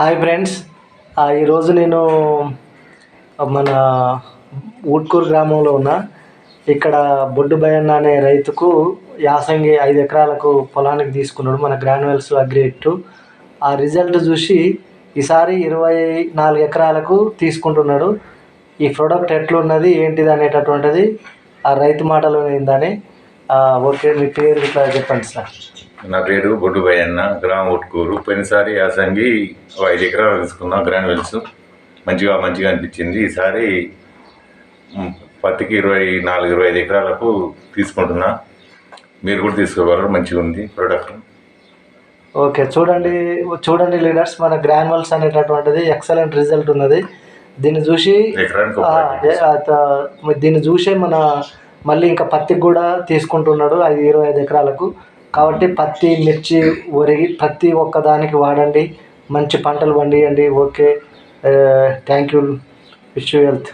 Hi friends, ఈరోజు నేను మన ఊట్కూరు గ్రామంలో ఉన్న ఇక్కడ బొడ్డు భయన్న అనే రైతుకు యాసంగి 5 ఎకరాలకు పొలానికి తీసుకున్నాడు మన గ్రాన్యువల్స్ అగ్రిటెక్. ఆ రిజల్ట్ చూసి ఈసారి 24 ఎకరాలకు తీసుకుంటున్నాడు. ఈ ప్రోడక్ట్ ఎట్లున్నది ఏంటిది అనేటటువంటిది ఆ రైతు మాటలో ఏందని. ఓకే, మీ పేరు ఇట్లా చెప్పండి సార్. నా పేరు బొడ్డు భయన్న, గ్రామ ఊట్కూరు. పోయినసారి యాసంగి 5 ఎకరాలు తీసుకున్నాం గ్రాన్యువల్స్. మంచిగా అనిపించింది. ఈసారి పత్తికి 24-25 ఎకరాలకు తీసుకుంటున్నా. మీరు కూడా తీసుకోగలరు, మంచిగా ఉంది ప్రోడక్ట్. ఓకే, చూడండి లీడర్స్, మన గ్రాన్యువల్స్ అనేటటువంటిది ఎక్సలెంట్ రిజల్ట్ ఉన్నది. దీన్ని చూసే మన మళ్ళీ ఇంకా పత్తికి కూడా తీసుకుంటున్నాడు 25 ఎకరాలకు. కాబట్టి పత్తి, మిర్చి, వరి ప్రతి ఒక్కదానికి వాడండి, మంచి పంటలు పండియండి. Okay, thank you, wish you health.